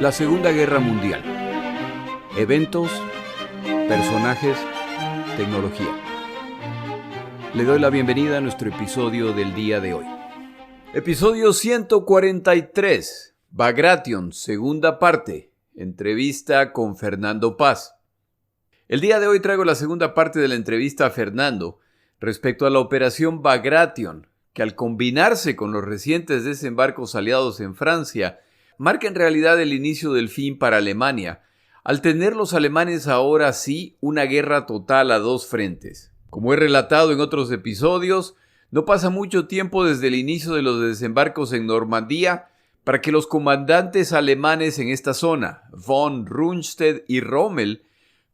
La Segunda Guerra Mundial. Eventos, personajes, tecnología. Le doy la bienvenida a nuestro episodio del día de hoy. Episodio 143. Bagration, segunda parte. Entrevista con Fernando Paz. El día de hoy traigo la segunda parte de la entrevista a Fernando respecto a la operación Bagration, que al combinarse con los recientes desembarcos aliados en Francia, marca en realidad el inicio del fin para Alemania, al tener los alemanes ahora sí una guerra total a dos frentes. Como he relatado en otros episodios, no pasa mucho tiempo desde el inicio de los desembarcos en Normandía para que los comandantes alemanes en esta zona, von Rundstedt y Rommel,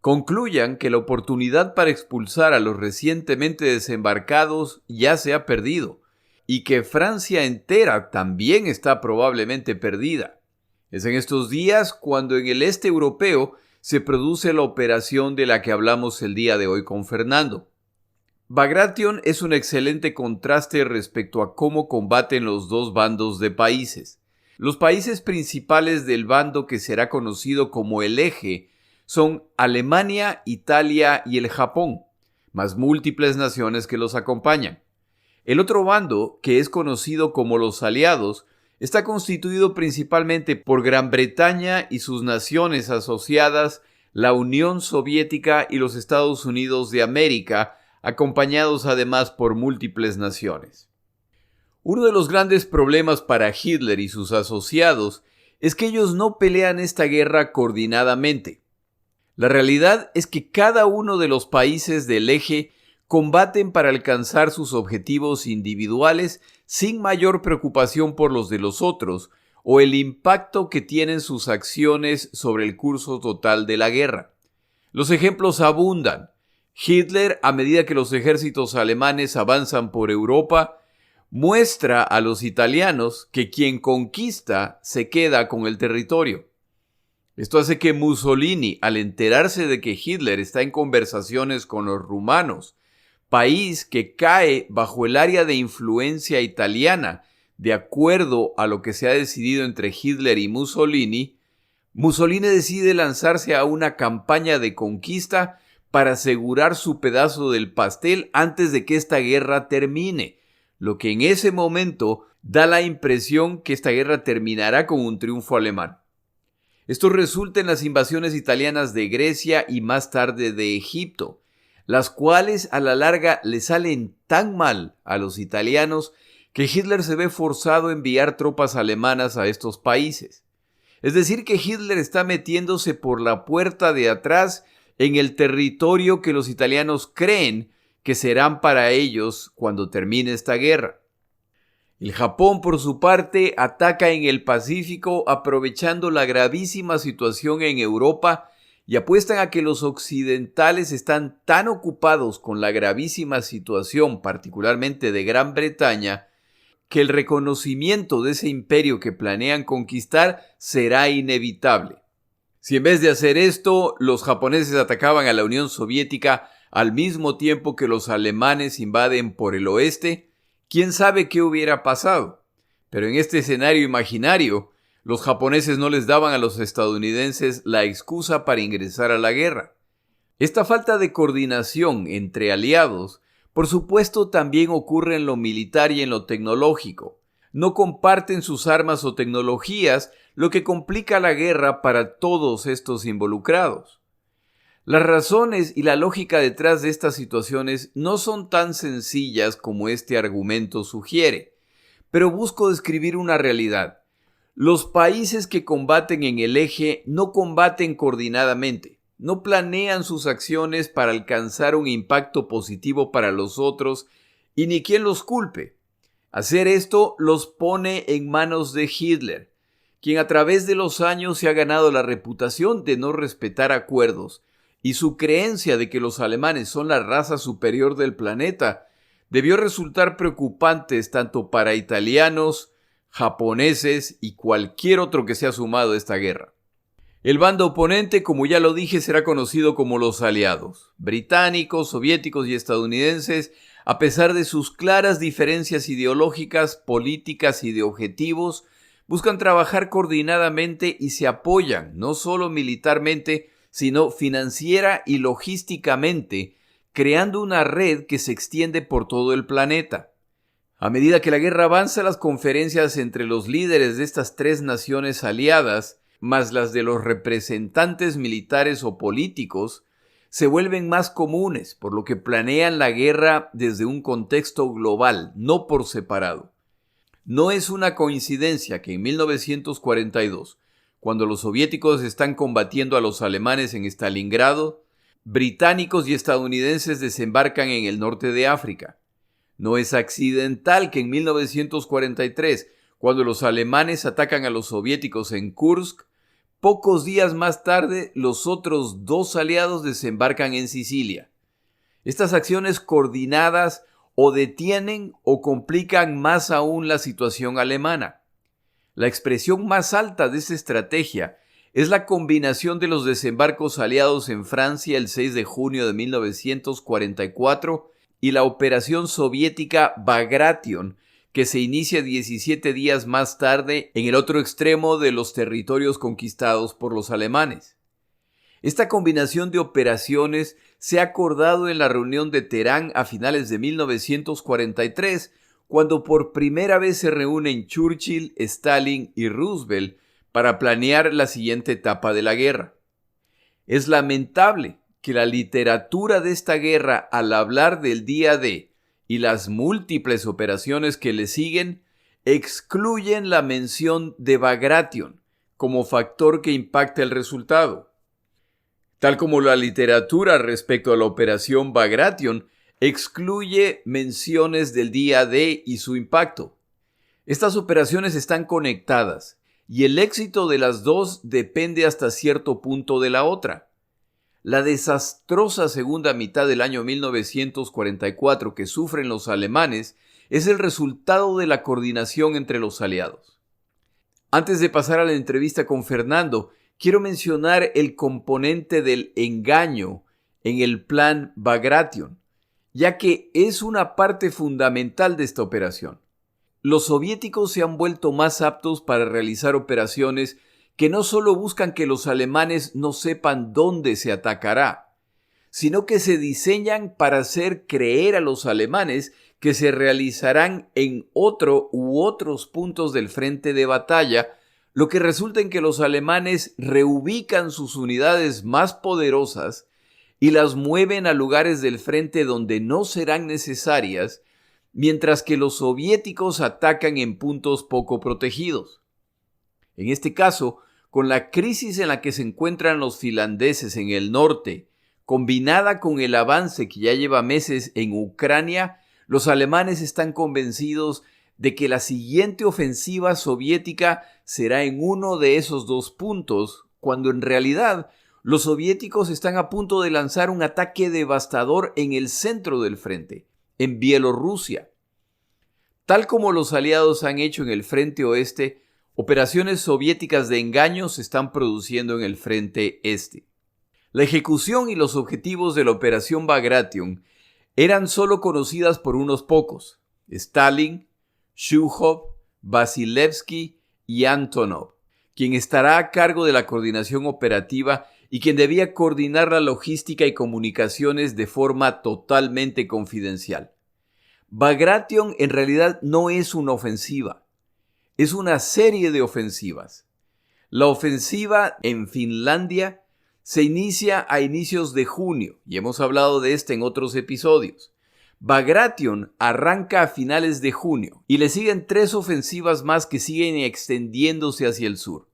concluyan que la oportunidad para expulsar a los recientemente desembarcados ya se ha perdido, y que Francia entera también está probablemente perdida. Es en estos días cuando en el este europeo se produce la operación de la que hablamos el día de hoy con Fernando. Bagration es un excelente contraste respecto a cómo combaten los dos bandos de países. Los países principales del bando que será conocido como el Eje son Alemania, Italia y el Japón, más múltiples naciones que los acompañan. El otro bando, que es conocido como los aliados, está constituido principalmente por Gran Bretaña y sus naciones asociadas, la Unión Soviética y los Estados Unidos de América, acompañados además por múltiples naciones. Uno de los grandes problemas para Hitler y sus asociados es que ellos no pelean esta guerra coordinadamente. La realidad es que cada uno de los países del Eje combaten para alcanzar sus objetivos individuales sin mayor preocupación por los de los otros o el impacto que tienen sus acciones sobre el curso total de la guerra. Los ejemplos abundan. Hitler, a medida que los ejércitos alemanes avanzan por Europa, muestra a los italianos que quien conquista se queda con el territorio. Esto hace que Mussolini, al enterarse de que Hitler está en conversaciones con los rumanos, país que cae bajo el área de influencia italiana, de acuerdo a lo que se ha decidido entre Hitler y Mussolini, Mussolini decide lanzarse a una campaña de conquista para asegurar su pedazo del pastel antes de que esta guerra termine, lo que en ese momento da la impresión que esta guerra terminará con un triunfo alemán. Esto resulta en las invasiones italianas de Grecia y más tarde de Egipto, las cuales a la larga le salen tan mal a los italianos que Hitler se ve forzado a enviar tropas alemanas a estos países. Es decir, que Hitler está metiéndose por la puerta de atrás en el territorio que los italianos creen que serán para ellos cuando termine esta guerra. El Japón, por su parte, ataca en el Pacífico aprovechando la gravísima situación en Europa y apuestan a que los occidentales están tan ocupados con la gravísima situación, particularmente de Gran Bretaña, que el reconocimiento de ese imperio que planean conquistar será inevitable. Si en vez de hacer esto, los japoneses atacaban a la Unión Soviética al mismo tiempo que los alemanes invaden por el oeste, quién sabe qué hubiera pasado. Pero en este escenario imaginario, los japoneses no les daban a los estadounidenses la excusa para ingresar a la guerra. Esta falta de coordinación entre aliados, por supuesto, también ocurre en lo militar y en lo tecnológico. No comparten sus armas o tecnologías, lo que complica la guerra para todos estos involucrados. Las razones y la lógica detrás de estas situaciones no son tan sencillas como este argumento sugiere, pero busco describir una realidad. Los países que combaten en el Eje no combaten coordinadamente, no planean sus acciones para alcanzar un impacto positivo para los otros y ni quien los culpe. Hacer esto los pone en manos de Hitler, quien a través de los años se ha ganado la reputación de no respetar acuerdos, y su creencia de que los alemanes son la raza superior del planeta debió resultar preocupantes tanto para italianos, japoneses y cualquier otro que se ha sumado a esta guerra. El bando oponente, como ya lo dije, será conocido como los aliados. Británicos, soviéticos y estadounidenses, a pesar de sus claras diferencias ideológicas, políticas y de objetivos, buscan trabajar coordinadamente y se apoyan, no solo militarmente, sino financiera y logísticamente, creando una red que se extiende por todo el planeta. A medida que la guerra avanza, las conferencias entre los líderes de estas tres naciones aliadas, más las de los representantes militares o políticos, se vuelven más comunes, por lo que planean la guerra desde un contexto global, no por separado. No es una coincidencia que en 1942, cuando los soviéticos están combatiendo a los alemanes en Stalingrado, británicos y estadounidenses desembarcan en el norte de África. No es accidental que en 1943, cuando los alemanes atacan a los soviéticos en Kursk, pocos días más tarde los otros dos aliados desembarcan en Sicilia. Estas acciones coordinadas o detienen o complican más aún la situación alemana. La expresión más alta de esta estrategia es la combinación de los desembarcos aliados en Francia el 6 de junio de 1944 y la operación soviética Bagration, que se inicia 17 días más tarde en el otro extremo de los territorios conquistados por los alemanes. Esta combinación de operaciones se ha acordado en la reunión de Teherán a finales de 1943, cuando por primera vez se reúnen Churchill, Stalin y Roosevelt para planear la siguiente etapa de la guerra. Es lamentable que la literatura de esta guerra, al hablar del día D y las múltiples operaciones que le siguen, excluyen la mención de Bagration como factor que impacta el resultado. Tal como la literatura respecto a la operación Bagration excluye menciones del día D y su impacto. Estas operaciones están conectadas y el éxito de las dos depende hasta cierto punto de la otra. La desastrosa segunda mitad del año 1944 que sufren los alemanes es el resultado de la coordinación entre los aliados. Antes de pasar a la entrevista con Fernando, quiero mencionar el componente del engaño en el plan Bagration, ya que es una parte fundamental de esta operación. Los soviéticos se han vuelto más aptos para realizar operaciones que no solo buscan que los alemanes no sepan dónde se atacará, sino que se diseñan para hacer creer a los alemanes que se realizarán en otro u otros puntos del frente de batalla, lo que resulta en que los alemanes reubican sus unidades más poderosas y las mueven a lugares del frente donde no serán necesarias, mientras que los soviéticos atacan en puntos poco protegidos. En este caso, con la crisis en la que se encuentran los finlandeses en el norte, combinada con el avance que ya lleva meses en Ucrania, los alemanes están convencidos de que la siguiente ofensiva soviética será en uno de esos dos puntos, cuando en realidad los soviéticos están a punto de lanzar un ataque devastador en el centro del frente, en Bielorrusia. Tal como los aliados han hecho en el frente oeste, operaciones soviéticas de engaño se están produciendo en el frente este. La ejecución y los objetivos de la operación Bagration eran solo conocidas por unos pocos: Stalin, Zhukov, Vasilevsky y Antonov, quien estará a cargo de la coordinación operativa y quien debía coordinar la logística y comunicaciones de forma totalmente confidencial. Bagration en realidad no es una ofensiva, es una serie de ofensivas. La ofensiva en Finlandia se inicia a inicios de junio, y hemos hablado de esta en otros episodios. Bagration arranca a finales de junio, y le siguen 3 ofensivas más que siguen extendiéndose hacia el sur.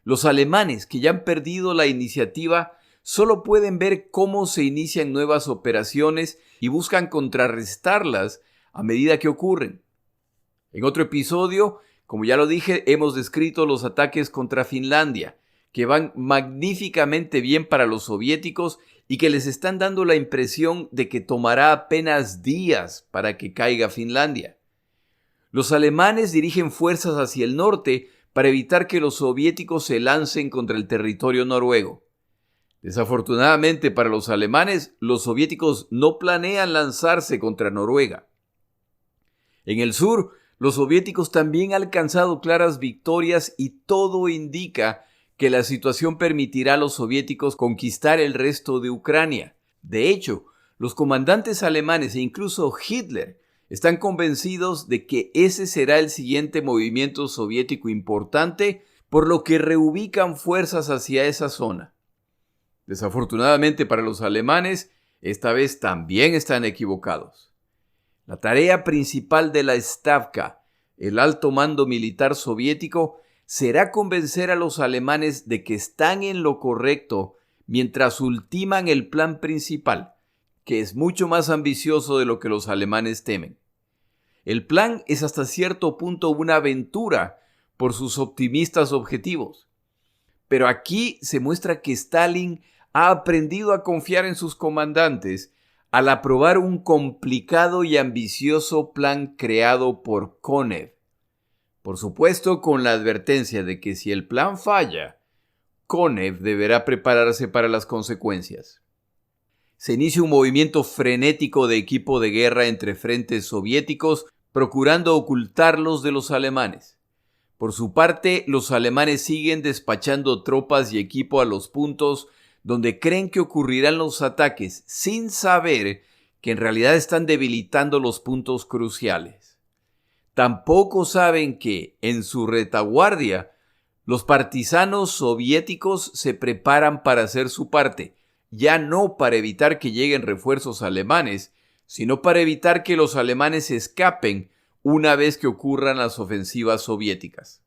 Los alemanes, que ya han perdido la iniciativa, solo pueden ver cómo se inician nuevas operaciones y buscan contrarrestarlas a medida que ocurren. En otro episodio, como ya lo dije, hemos descrito los ataques contra Finlandia, que van magníficamente bien para los soviéticos y que les están dando la impresión de que tomará apenas días para que caiga Finlandia. Los alemanes dirigen fuerzas hacia el norte para evitar que los soviéticos se lancen contra el territorio noruego. Desafortunadamente para los alemanes, los soviéticos no planean lanzarse contra Noruega. En el sur, Los soviéticos también han alcanzado claras victorias y todo indica que la situación permitirá a los soviéticos conquistar el resto de Ucrania. De hecho, los comandantes alemanes e incluso Hitler están convencidos de que ese será el siguiente movimiento soviético importante, por lo que reubican fuerzas hacia esa zona. Desafortunadamente para los alemanes, esta vez también están equivocados. La tarea principal de la Stavka, el alto mando militar soviético, será convencer a los alemanes de que están en lo correcto mientras ultiman el plan principal, que es mucho más ambicioso de lo que los alemanes temen. El plan es hasta cierto punto una aventura por sus optimistas objetivos. Pero aquí se muestra que Stalin ha aprendido a confiar en sus comandantes al aprobar un complicado y ambicioso plan creado por Konev. Por supuesto, con la advertencia de que si el plan falla, Konev deberá prepararse para las consecuencias. Se inicia un movimiento frenético de equipo de guerra entre frentes soviéticos, procurando ocultarlos de los alemanes. Por su parte, los alemanes siguen despachando tropas y equipo a los puntos donde creen que ocurrirán los ataques, sin saber que en realidad están debilitando los puntos cruciales. Tampoco saben que, en su retaguardia, los partisanos soviéticos se preparan para hacer su parte, ya no para evitar que lleguen refuerzos alemanes, sino para evitar que los alemanes escapen una vez que ocurran las ofensivas soviéticas.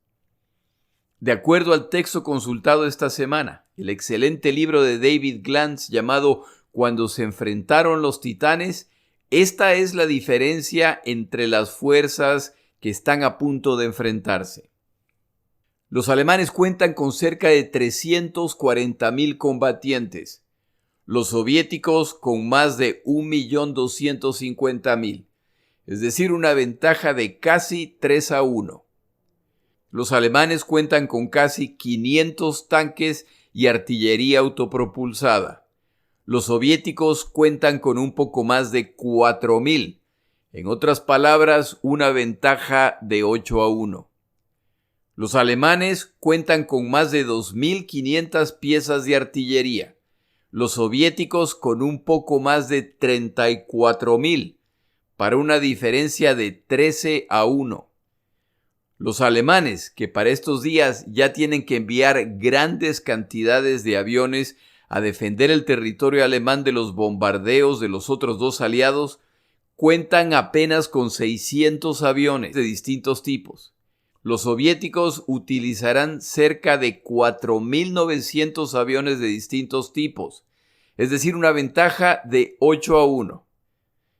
De acuerdo al texto consultado esta semana, el excelente libro de David Glantz llamado Cuando se enfrentaron los titanes, esta es la diferencia entre las fuerzas que están a punto de enfrentarse. Los alemanes cuentan con cerca de 340,000 combatientes, los soviéticos con más de 1.250.000, es decir, una ventaja de casi 3-1. Los alemanes cuentan con casi 500 tanques y artillería autopropulsada. Los soviéticos cuentan con un poco más de 4.000. En otras palabras, una ventaja de 8-1. Los alemanes cuentan con más de 2.500 piezas de artillería. Los soviéticos con un poco más de 34.000, para una diferencia de 13-1. Los alemanes, que para estos días ya tienen que enviar grandes cantidades de aviones a defender el territorio alemán de los bombardeos de los otros dos aliados, cuentan apenas con 600 aviones de distintos tipos. Los soviéticos utilizarán cerca de 4.900 aviones de distintos tipos, es decir, una ventaja de 8-1.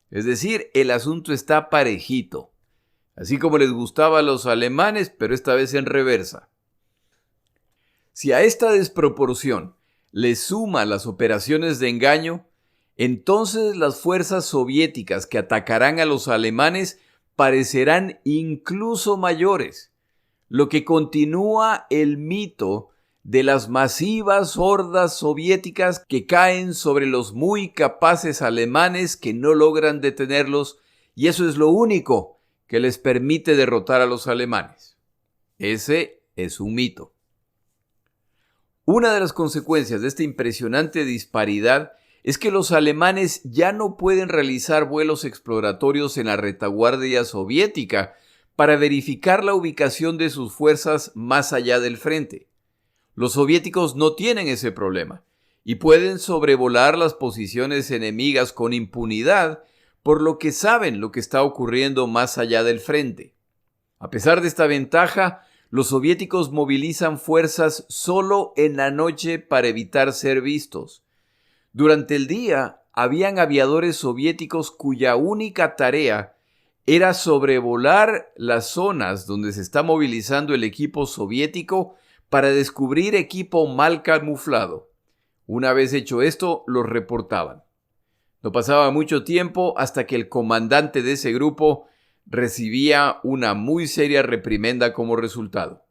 Es decir, el asunto está parejito, así como les gustaba a los alemanes, pero esta vez en reversa. Si a esta desproporción le suma las operaciones de engaño, entonces las fuerzas soviéticas que atacarán a los alemanes parecerán incluso mayores, lo que continúa el mito de las masivas hordas soviéticas que caen sobre los muy capaces alemanes que no logran detenerlos, y eso es lo único que les permite derrotar a los alemanes. Ese es un mito. Una de las consecuencias de esta impresionante disparidad es que los alemanes ya no pueden realizar vuelos exploratorios en la retaguardia soviética para verificar la ubicación de sus fuerzas más allá del frente. Los soviéticos no tienen ese problema y pueden sobrevolar las posiciones enemigas con impunidad, por lo que saben lo que está ocurriendo más allá del frente. A pesar de esta ventaja, los soviéticos movilizan fuerzas solo en la noche para evitar ser vistos. Durante el día, habían aviadores soviéticos cuya única tarea era sobrevolar las zonas donde se está movilizando el equipo soviético para descubrir equipo mal camuflado. Una vez hecho esto, los reportaban. No pasaba mucho tiempo hasta que el comandante de ese grupo recibía una muy seria reprimenda como resultado.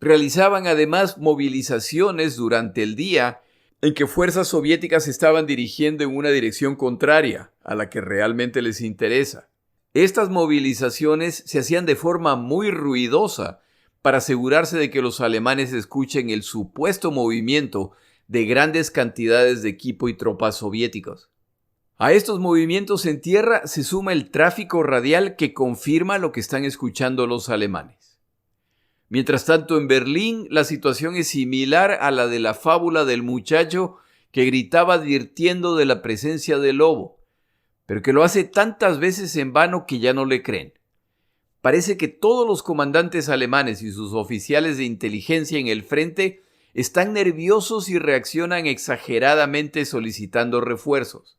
Realizaban además movilizaciones durante el día en que fuerzas soviéticas se estaban dirigiendo en una dirección contraria a la que realmente les interesa. Estas movilizaciones se hacían de forma muy ruidosa para asegurarse de que los alemanes escuchen el supuesto movimiento de grandes cantidades de equipo y tropas soviéticos. A estos movimientos en tierra se suma el tráfico radial que confirma lo que están escuchando los alemanes. Mientras tanto, en Berlín la situación es similar a la de la fábula del muchacho que gritaba advirtiendo de la presencia del lobo, pero que lo hace tantas veces en vano que ya no le creen. Parece que todos los comandantes alemanes y sus oficiales de inteligencia en el frente están nerviosos y reaccionan exageradamente solicitando refuerzos.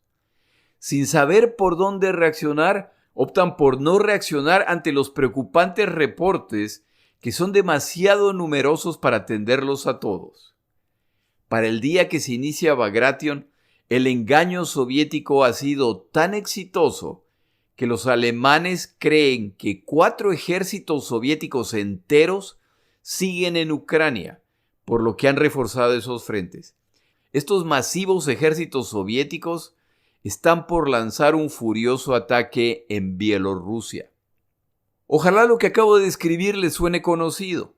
Sin saber por dónde reaccionar, optan por no reaccionar ante los preocupantes reportes que son demasiado numerosos para atenderlos a todos. Para el día que se inicia Bagration, el engaño soviético ha sido tan exitoso que los alemanes creen que 4 ejércitos soviéticos enteros siguen en Ucrania, por lo que han reforzado esos frentes. Estos masivos ejércitos soviéticos están por lanzar un furioso ataque en Bielorrusia. Ojalá lo que acabo de describir les suene conocido.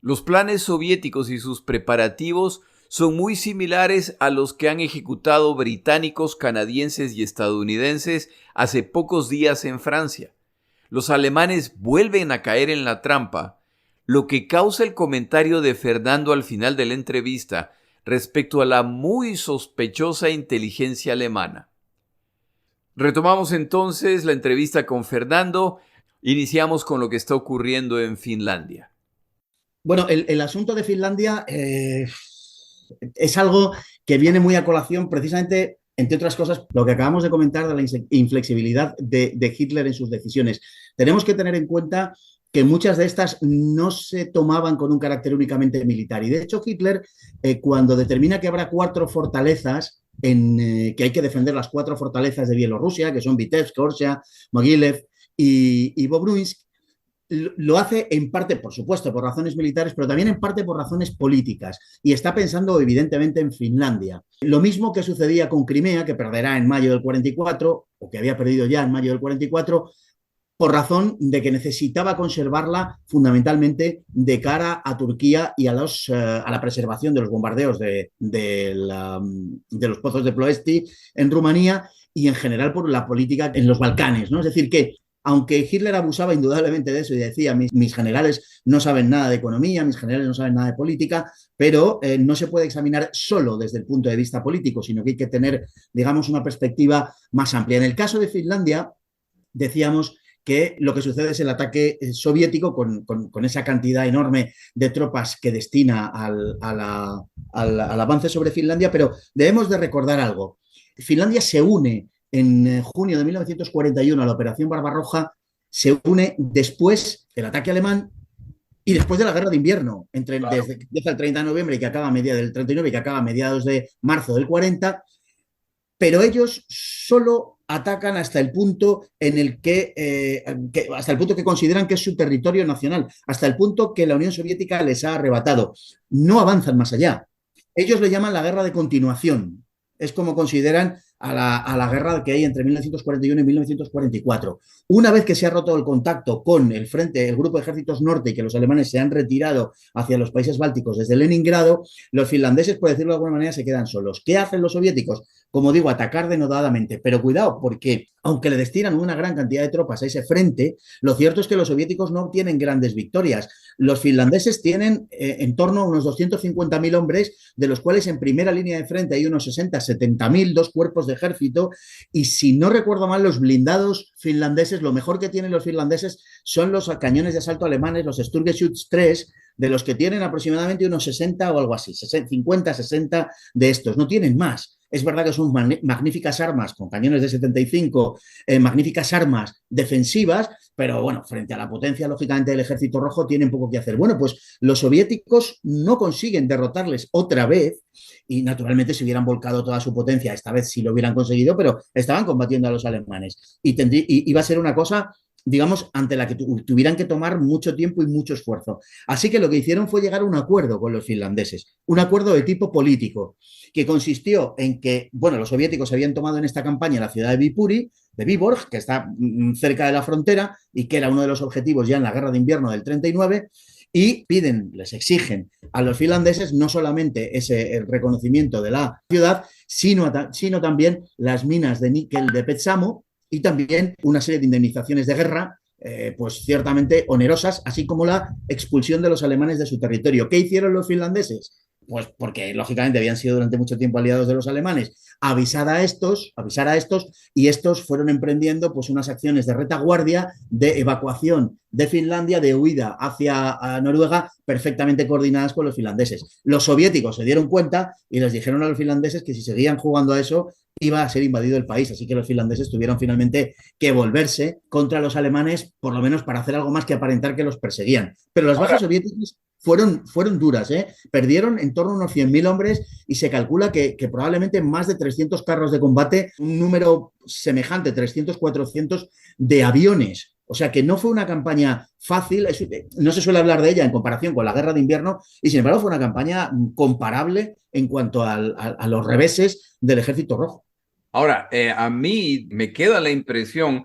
Los planes soviéticos y sus preparativos son muy similares a los que han ejecutado británicos, canadienses y estadounidenses hace pocos días en Francia. Los alemanes vuelven a caer en la trampa, lo que causa el comentario de Fernando al final de la entrevista respecto a la muy sospechosa inteligencia alemana. Retomamos entonces la entrevista con Fernando. Iniciamos con lo que está ocurriendo en Finlandia. Bueno, el asunto de Finlandia es algo que viene muy a colación precisamente, entre otras cosas, lo que acabamos de comentar de la inflexibilidad de Hitler en sus decisiones. Tenemos que tener en cuenta que muchas de estas no se tomaban con un carácter únicamente militar. Y de hecho Hitler, cuando determina que habrá 4 fortalezas, que hay que defender las 4 fortalezas de Bielorrusia, que son Vitebsk, Orsha, Mogilev y Bobruinsk, lo hace en parte, por supuesto, por razones militares, pero también en parte por razones políticas. Y está pensando, evidentemente, en Finlandia. Lo mismo que sucedía con Crimea, que perderá en mayo del 44, o que había perdido ya en mayo del 44, por razón de que necesitaba conservarla fundamentalmente de cara a Turquía y a la preservación de los bombardeos de los pozos de Ploesti en Rumanía y en general por la política en los Balcanes, ¿no? Es decir, que aunque Hitler abusaba indudablemente de eso y decía mis generales no saben nada de economía, mis generales no saben nada de política, pero no se puede examinar solo desde el punto de vista político, sino que hay que tener, digamos, una perspectiva más amplia. En el caso de Finlandia, decíamos que lo que sucede es el ataque soviético con esa cantidad enorme de tropas que destina al avance sobre Finlandia, pero debemos de recordar algo. Finlandia se une en junio de 1941 a la Operación Barbarroja, se une después del ataque alemán y después de la guerra de invierno, desde que empieza el 30 de noviembre y que acaba a mediados del 39 y que acaba a mediados de marzo del 40, pero ellos solo atacan hasta el punto en el hasta el punto que consideran que es su territorio nacional, hasta el punto que la Unión Soviética les ha arrebatado. No avanzan más allá. Ellos le llaman la guerra de continuación. Es como consideran a la guerra que hay entre 1941 y 1944. Una vez que se ha roto el contacto con el grupo de ejércitos norte y que los alemanes se han retirado hacia los países bálticos desde Leningrado, los finlandeses, por decirlo de alguna manera, se quedan solos. ¿Qué hacen los soviéticos? Como digo, atacar denodadamente. Pero cuidado, porque aunque le destinan una gran cantidad de tropas a ese frente, lo cierto es que los soviéticos no obtienen grandes victorias. Los finlandeses tienen en torno a unos 250.000 hombres, de los cuales en primera línea de frente hay unos 60.000, 70.000, 2 cuerpos de ejército, y si no recuerdo mal, los blindados finlandeses, lo mejor que tienen los finlandeses son los cañones de asalto alemanes, los Sturgeschütz 3, de los que tienen aproximadamente unos 60 o algo así, 50, 60 de estos, no tienen más. Es verdad que son magníficas armas con cañones de 75, magníficas armas defensivas, pero bueno, frente a la potencia, lógicamente, del Ejército Rojo tienen poco que hacer. Bueno, pues los soviéticos no consiguen derrotarles otra vez y naturalmente se hubieran volcado toda su potencia, esta vez sí lo hubieran conseguido, pero estaban combatiendo a los alemanes y iba a ser una cosa, digamos, ante la que tuvieran que tomar mucho tiempo y mucho esfuerzo. Así que lo que hicieron fue llegar a un acuerdo con los finlandeses, un acuerdo de tipo político, que consistió en que, bueno, los soviéticos habían tomado en esta campaña la ciudad de Viipuri, de Vyborg, que está cerca de la frontera y que era uno de los objetivos ya en la guerra de invierno del 39, y piden, les exigen a los finlandeses no solamente el reconocimiento de la ciudad, sino también las minas de níquel de Petsamo y también una serie de indemnizaciones de guerra, pues ciertamente onerosas, así como la expulsión de los alemanes de su territorio. ¿Qué hicieron los finlandeses? Pues porque lógicamente habían sido durante mucho tiempo aliados de los alemanes, avisar a estos, y estos fueron emprendiendo pues unas acciones de retaguardia, de evacuación de Finlandia, de huida hacia Noruega, perfectamente coordinadas con los finlandeses. Los soviéticos se dieron cuenta y les dijeron a los finlandeses que si seguían jugando a eso, iba a ser invadido el país, así que los finlandeses tuvieron finalmente que volverse contra los alemanes, por lo menos para hacer algo más que aparentar que los perseguían. Pero las bajas soviéticas fueron duras, ¿eh? Perdieron en torno a unos 100.000 hombres y se calcula que probablemente más de 300 carros de combate, un número semejante, 300, 400 de aviones. O sea que no fue una campaña fácil, no se suele hablar de ella en comparación con la guerra de invierno, y sin embargo fue una campaña comparable en cuanto a los reveses del Ejército Rojo. Ahora, a mí me queda la impresión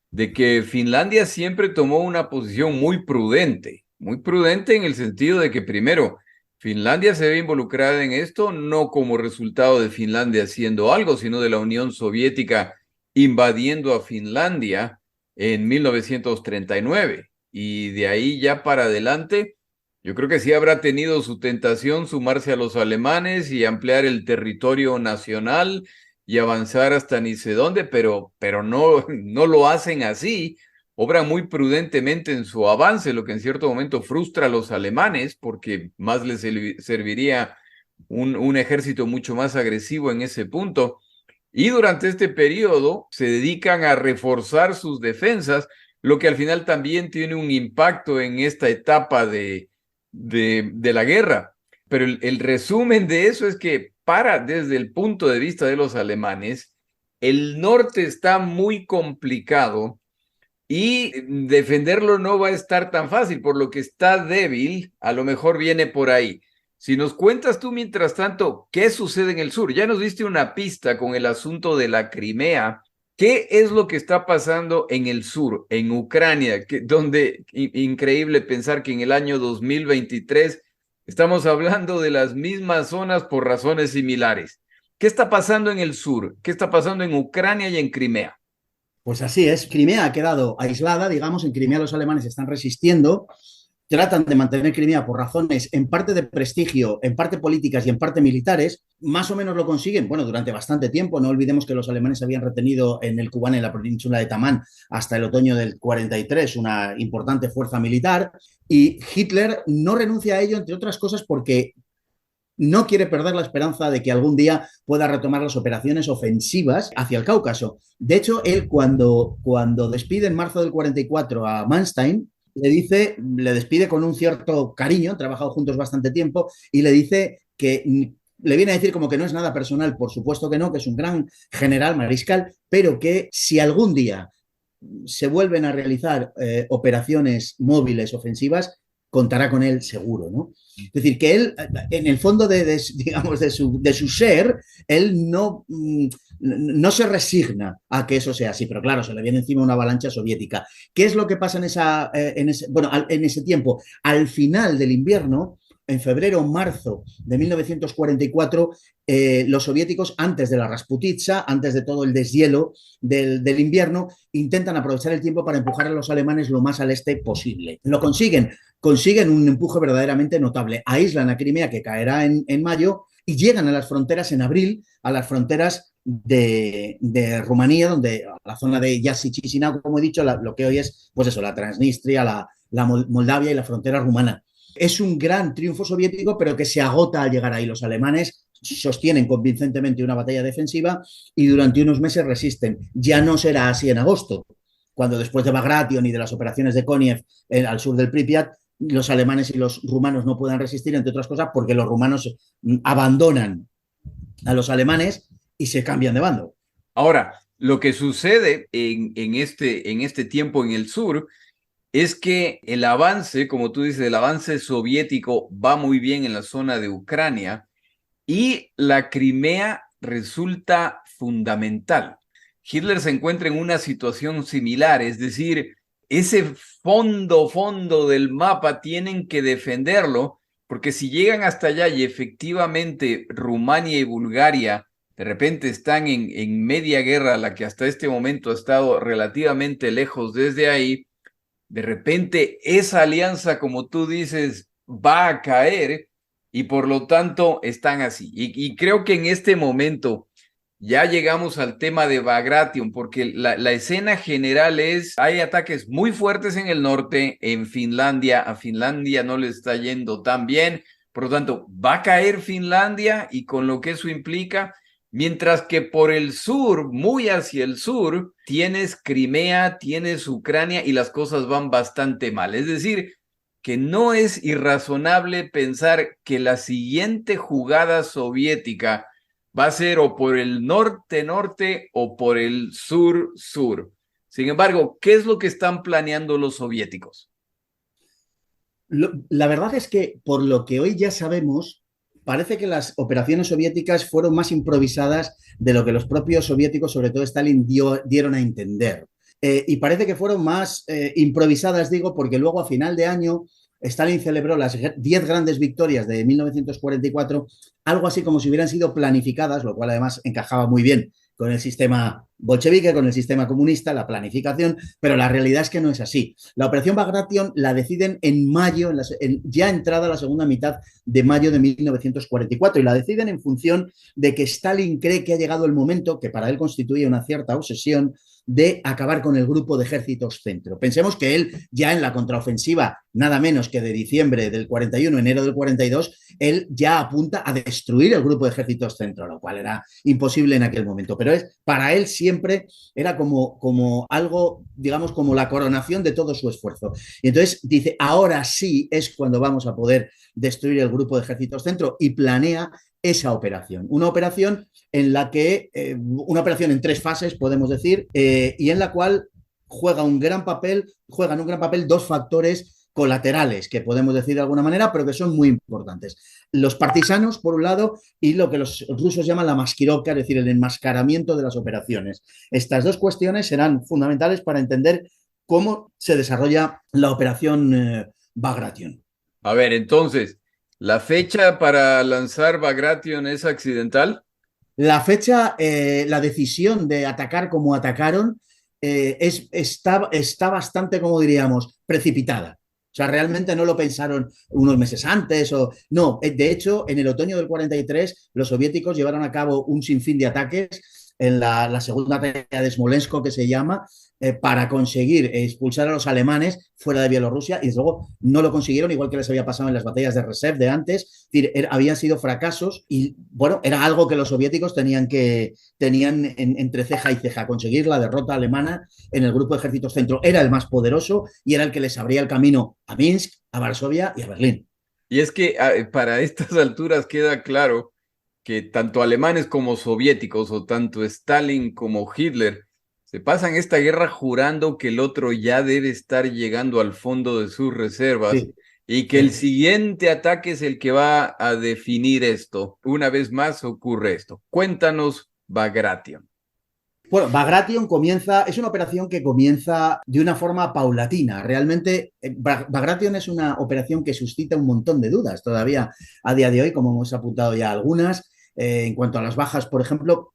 de que Finlandia siempre tomó una posición muy prudente en el sentido de que primero, Finlandia se ve involucrada en esto no como resultado de Finlandia haciendo algo, sino de la Unión Soviética invadiendo a Finlandia en 1939. Y de ahí ya para adelante, yo creo que sí habrá tenido su tentación sumarse a los alemanes y ampliar el territorio nacional y avanzar hasta ni sé dónde, pero no lo hacen así. Obran muy prudentemente en su avance, lo que en cierto momento frustra a los alemanes, porque más les serviría un ejército mucho más agresivo en ese punto. Y durante este periodo se dedican a reforzar sus defensas, lo que al final también tiene un impacto en esta etapa de la guerra. Pero el resumen de eso es que desde el punto de vista de los alemanes, el norte está muy complicado y defenderlo no va a estar tan fácil, por lo que está débil, a lo mejor viene por ahí. Si nos cuentas tú, mientras tanto, ¿qué sucede en el sur? Ya nos diste una pista con el asunto de la Crimea. ¿Qué es lo que está pasando en el sur, en Ucrania? Donde increíble pensar que en el año 2023 estamos hablando de las mismas zonas por razones similares. ¿Qué está pasando en el sur? ¿Qué está pasando en Ucrania y en Crimea? Pues así es, Crimea ha quedado aislada, digamos, en Crimea los alemanes están resistiendo, tratan de mantener Crimea por razones en parte de prestigio, en parte políticas y en parte militares, más o menos lo consiguen, bueno, durante bastante tiempo, no olvidemos que los alemanes habían retenido en el Kubán, en la península de Tamán, hasta el otoño del 43, una importante fuerza militar, y Hitler no renuncia a ello, entre otras cosas, porque no quiere perder la esperanza de que algún día pueda retomar las operaciones ofensivas hacia el Cáucaso. De hecho, él cuando despide en marzo del 44 a Manstein, le despide con un cierto cariño, han trabajado juntos bastante tiempo, y le dice que le viene a decir como que no es nada personal, por supuesto que no, que es un gran general mariscal, pero que si algún día se vuelven a realizar operaciones móviles ofensivas, contará con él seguro, ¿no? Es decir, que él, en el fondo digamos, de su ser, él no se resigna a que eso sea así, pero claro, se le viene encima una avalancha soviética. ¿Qué es lo que pasa en ese tiempo? Al final del invierno, en febrero o marzo de 1944, los soviéticos, antes de la Rasputitsa, antes de todo el deshielo del invierno, intentan aprovechar el tiempo para empujar a los alemanes lo más al este posible. Lo consiguen un empuje verdaderamente notable. Aíslan a Crimea, que caerá en mayo, y llegan a las fronteras en abril, a las fronteras de Rumanía, donde a la zona de Jassy Chisinau, como he dicho, lo que hoy es, pues eso, la Transnistria, la Moldavia y la frontera rumana. Es un gran triunfo soviético, pero que se agota al llegar ahí. Los alemanes sostienen convincentemente una batalla defensiva y durante unos meses resisten. Ya no será así en agosto, cuando después de Bagration y de las operaciones de Koniev al sur del Pripyat, los alemanes y los rumanos no puedan resistir, entre otras cosas, porque los rumanos abandonan a los alemanes y se cambian de bando. Ahora, lo que sucede en este tiempo en el sur es que el avance, como tú dices, el avance soviético va muy bien en la zona de Ucrania y la Crimea resulta fundamental. Hitler se encuentra en una situación similar, es decir, ese fondo del mapa tienen que defenderlo, porque si llegan hasta allá y efectivamente Rumania y Bulgaria de repente están en media guerra, la que hasta este momento ha estado relativamente lejos desde ahí, de repente esa alianza, como tú dices, va a caer y por lo tanto están así. Y creo que en este momento ya llegamos al tema de Bagration, porque la escena general es, hay ataques muy fuertes en el norte, en Finlandia, a Finlandia no le está yendo tan bien, por lo tanto va a caer Finlandia y con lo que eso implica, mientras que por el sur, muy hacia el sur, tienes Crimea, tienes Ucrania y las cosas van bastante mal. Es decir, que no es irrazonable pensar que la siguiente jugada soviética va a ser o por el norte-norte o por el sur-sur. Sin embargo, ¿qué es lo que están planeando los soviéticos? La verdad es que, por lo que hoy ya sabemos, parece que las operaciones soviéticas fueron más improvisadas de lo que los propios soviéticos, sobre todo Stalin, dieron a entender. Y parece que fueron más improvisadas, digo, porque luego a final de año Stalin celebró las 10 grandes victorias de 1944, algo así como si hubieran sido planificadas, lo cual además encajaba muy bien con el sistema bolchevique, con el sistema comunista, la planificación, pero la realidad es que no es así. La operación Bagration la deciden en mayo, ya entrada la segunda mitad de mayo de 1944, y la deciden en función de que Stalin cree que ha llegado el momento, que para él constituye una cierta obsesión, de acabar con el grupo de ejércitos centro. Pensemos que él ya en la contraofensiva, nada menos que de diciembre del 41, enero del 42, él ya apunta a destruir el grupo de ejércitos centro, lo cual era imposible en aquel momento. Pero para él siempre era como algo, digamos, como la coronación de todo su esfuerzo. Y entonces dice, ahora sí es cuando vamos a poder destruir el grupo de ejércitos centro, y planea esa operación. Una operación en la que, una operación en 3 fases, podemos decir, y en la cual juegan un gran papel 2 factores colaterales, que podemos decir de alguna manera, pero que son muy importantes. Los partisanos, por un lado, y lo que los rusos llaman la maskirovka, es decir, el enmascaramiento de las operaciones. Estas 2 cuestiones serán fundamentales para entender cómo se desarrolla la operación Bagration. A ver, entonces, ¿la fecha para lanzar Bagration es accidental? La fecha, la decisión de atacar como atacaron está bastante, como diríamos, precipitada. O sea, realmente no lo pensaron unos meses antes o no. De hecho, en el otoño del 43, los soviéticos llevaron a cabo un sinfín de ataques en la segunda batalla de Smolensk, que se llama, para conseguir expulsar a los alemanes fuera de Bielorrusia, y desde luego no lo consiguieron, igual que les había pasado en las batallas de Reserve de antes. Es decir, habían sido fracasos y, bueno, era algo que los soviéticos tenían entre ceja y ceja. Conseguir la derrota alemana en el grupo de ejércitos centro era el más poderoso y era el que les abría el camino a Minsk, a Varsovia y a Berlín. Y es que para estas alturas queda claro que tanto alemanes como soviéticos, o tanto Stalin como Hitler, se pasan esta guerra jurando que el otro ya debe estar llegando al fondo de sus reservas, Sí. y que el siguiente ataque es el que va a definir esto. Una vez más ocurre esto. Cuéntanos Bagration. Bueno, Bagration es una operación que comienza de una forma paulatina. Realmente, Bagration es una operación que suscita un montón de dudas todavía a día de hoy, como hemos apuntado ya algunas, en cuanto a las bajas, por ejemplo.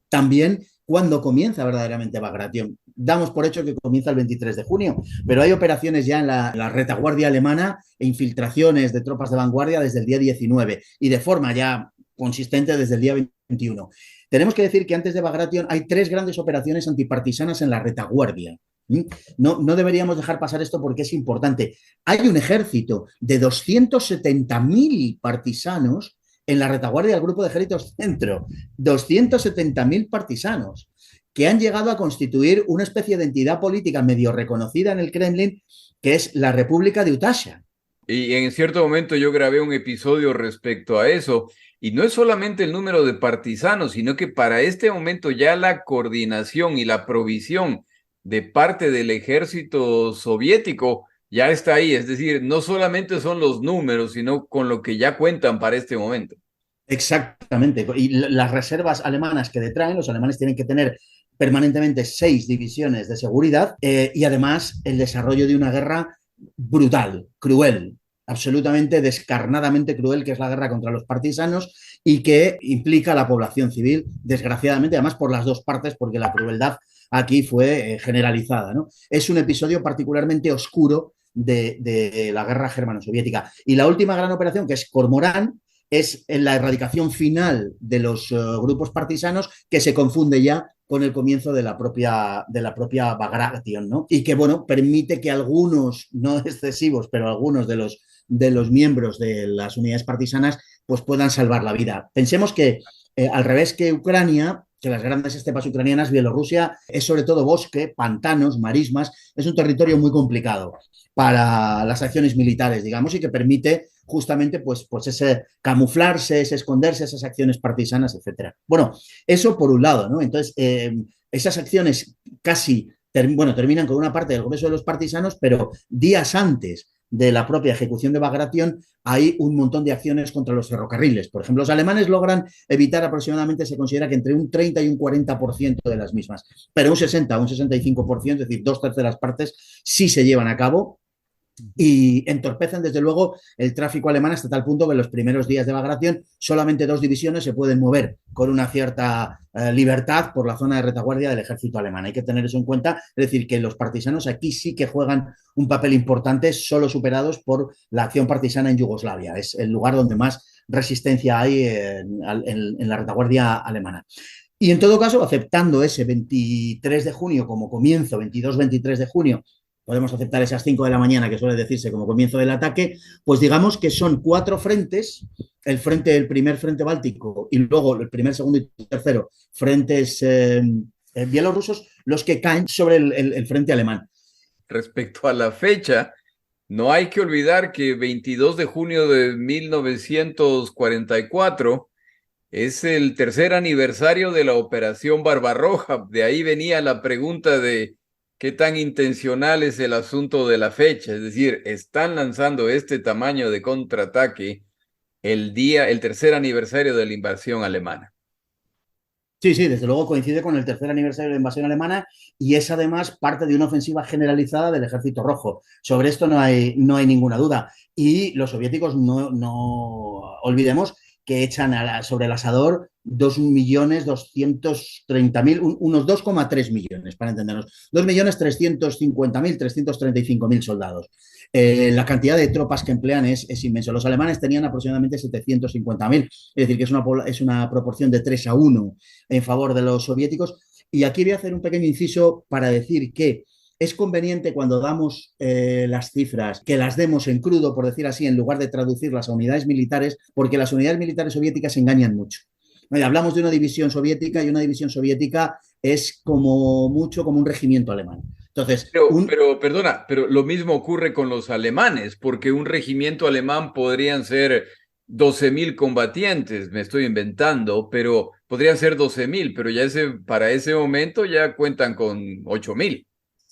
También cuando comienza verdaderamente Bagration. Damos por hecho que comienza el 23 de junio, pero hay operaciones ya en la retaguardia alemana e infiltraciones de tropas de vanguardia desde el día 19 y de forma ya consistente desde el día 21. Tenemos que decir que antes de Bagration hay 3 grandes operaciones antipartisanas en la retaguardia. No deberíamos dejar pasar esto porque es importante. Hay un ejército de 270.000 partisanos en la retaguardia del grupo de ejércitos centro, 270.000 partisanos que han llegado a constituir una especie de entidad política medio reconocida en el Kremlin, que es la República de Utasha. Y en cierto momento yo grabé un episodio respecto a eso, y no es solamente el número de partisanos, sino que para este momento ya la coordinación y la provisión de parte del ejército soviético ya está ahí. Es decir, no solamente son los números, sino con lo que ya cuentan para este momento. Exactamente. Y las reservas alemanas que detraen, los alemanes tienen que tener permanentemente 6 divisiones de seguridad y además el desarrollo de una guerra brutal, cruel, absolutamente descarnadamente cruel, que es la guerra contra los partisanos y que implica a la población civil, desgraciadamente, además por las dos partes, porque la crueldad aquí fue generalizada, ¿no? Es un episodio particularmente oscuro de la guerra germano-soviética. Y la última gran operación, que es Cormorán, es en la erradicación final de los grupos partisanos, que se confunde ya con el comienzo de la propia Bagration, ¿no? Y que, bueno, permite que algunos, no excesivos, pero algunos de los miembros de las unidades partisanas pues puedan salvar la vida. Pensemos que, al revés que Ucrania, que las grandes estepas ucranianas, Bielorrusia es sobre todo bosque, pantanos, marismas, es un territorio muy complicado para las acciones militares, digamos, y que permite justamente pues ese camuflarse, ese esconderse, esas acciones partisanas, etcétera. Bueno, eso por un lado, ¿no? Entonces, esas acciones casi, terminan con una parte del grueso de los partisanos, pero días antes de la propia ejecución de Bagration hay un montón de acciones contra los ferrocarriles. Por ejemplo, los alemanes logran evitar aproximadamente, se considera que entre un 30 y un 40% de las mismas, pero un 60, un 65%, es decir, 2/3 partes, sí se llevan a cabo y entorpecen desde luego el tráfico alemán hasta tal punto que en los primeros días de Bagration solamente 2 divisiones se pueden mover con una cierta libertad por la zona de retaguardia del ejército alemán. Hay que tener eso en cuenta, es decir, que los partisanos aquí sí que juegan un papel importante, solo superados por la acción partisana en Yugoslavia. Es el lugar donde más resistencia hay en la retaguardia alemana. Y en todo caso, aceptando ese 23 de junio como comienzo, 22-23 de junio, podemos aceptar esas 5 de la mañana que suele decirse como comienzo del ataque, pues digamos que son 4 frentes, el primer frente báltico y luego el primer, segundo y tercero frentes bielorrusos, los que caen sobre el frente alemán. Respecto a la fecha, no hay que olvidar que 22 de junio de 1944 es el tercer aniversario de la Operación Barbarroja. De ahí venía la pregunta de qué tan intencional es el asunto de la fecha. Es decir, están lanzando este tamaño de contraataque el tercer aniversario de la invasión alemana. Sí, sí, desde luego coincide con el tercer aniversario de la invasión alemana y es además parte de una ofensiva generalizada del Ejército Rojo. Sobre esto no hay ninguna duda. Y los soviéticos no olvidemos que echan sobre el asador 2.230.000, unos 2,3 millones, para entendernos. 2.350.000, 335.000 soldados. La cantidad de tropas que emplean es inmenso. Los alemanes tenían aproximadamente 750.000, es decir, que es una proporción de 3-1 en favor de los soviéticos. Y aquí voy a hacer un pequeño inciso para decir que es conveniente cuando damos las cifras que las demos en crudo, por decir así, en lugar de traducirlas a unidades militares, porque las unidades militares soviéticas engañan mucho. Hablamos de una división soviética y una división soviética es como mucho como un regimiento alemán. Entonces, pero perdona, pero lo mismo ocurre con los alemanes, porque un regimiento alemán podrían ser 12.000 combatientes, me estoy inventando, pero podrían ser 12.000, pero ya para ese momento ya cuentan con 8.000.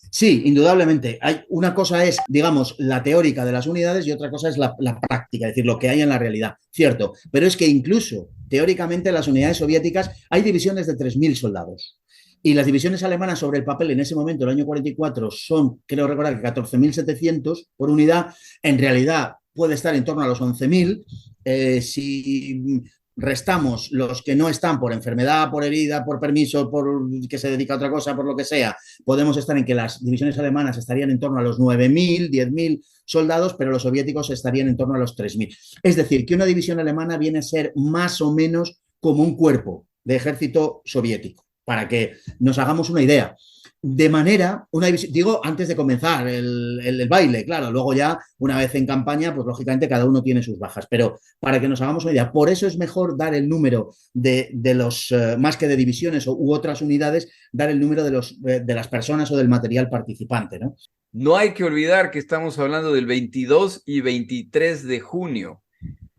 Sí, indudablemente. Una cosa es, digamos, la teórica de las unidades y otra cosa es la práctica, es decir, lo que hay en la realidad. Cierto, pero es que incluso teóricamente en las unidades soviéticas hay divisiones de 3.000 soldados. Y las divisiones alemanas sobre el papel en ese momento, el año 44, son, creo recordar, que 14.700 por unidad. En realidad puede estar en torno a los 11.000. Si restamos los que no están por enfermedad, por herida, por permiso, por que se dedica a otra cosa, por lo que sea, podemos estar en que las divisiones alemanas estarían en torno a los 9.000, 10.000 soldados, pero los soviéticos estarían en torno a los 3.000. Es decir, que una división alemana viene a ser más o menos como un cuerpo de ejército soviético, para que nos hagamos una idea. De manera, digo, antes de comenzar el baile, claro, luego ya, una vez en campaña, pues lógicamente cada uno tiene sus bajas, pero para que nos hagamos una idea, por eso es mejor dar el número de los, más que de divisiones u otras unidades, dar el número de las personas o del material participante, ¿no? No hay que olvidar que estamos hablando del 22 y 23 de junio.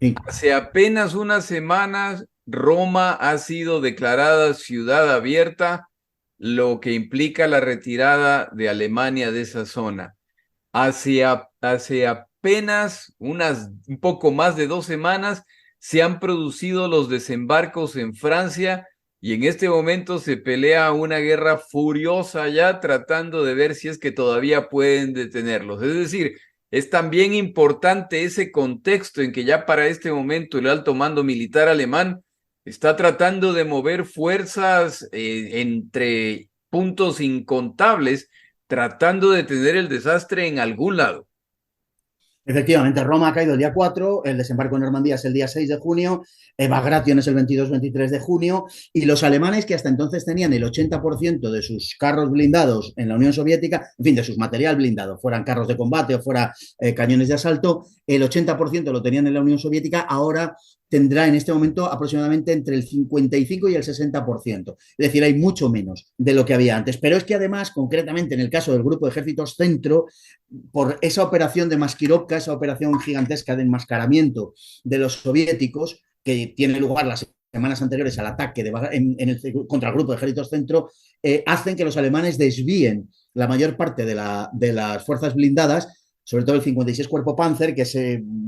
Sí. Hace apenas unas semanas, Roma ha sido declarada ciudad abierta, lo que implica la retirada de Alemania de esa zona. Hace apenas un poco más de 2 semanas se han producido los desembarcos en Francia y en este momento se pelea una guerra furiosa ya tratando de ver si es que todavía pueden detenerlos. Es decir, es también importante ese contexto en que ya para este momento el alto mando militar alemán está tratando de mover fuerzas entre puntos incontables, tratando de detener el desastre en algún lado. Efectivamente, Roma ha caído el día 4, el desembarco en Normandía es el día 6 de junio, Bagration es el 22-23 de junio, y los alemanes, que hasta entonces tenían el 80% de sus carros blindados en la Unión Soviética, en fin, de sus material blindado, fueran carros de combate o fuera cañones de asalto, el 80% lo tenían en la Unión Soviética, ahora tendrá en este momento aproximadamente entre el 55 y el 60%. Es decir, hay mucho menos de lo que había antes. Pero es que además, concretamente en el caso del Grupo de Ejércitos Centro, por esa operación de Maskirovka, esa operación gigantesca de enmascaramiento de los soviéticos, que tiene lugar las semanas anteriores al ataque contra el Grupo de Ejércitos Centro, hacen que los alemanes desvíen la mayor parte de las fuerzas blindadas, sobre todo el 56 Cuerpo Panzer, que es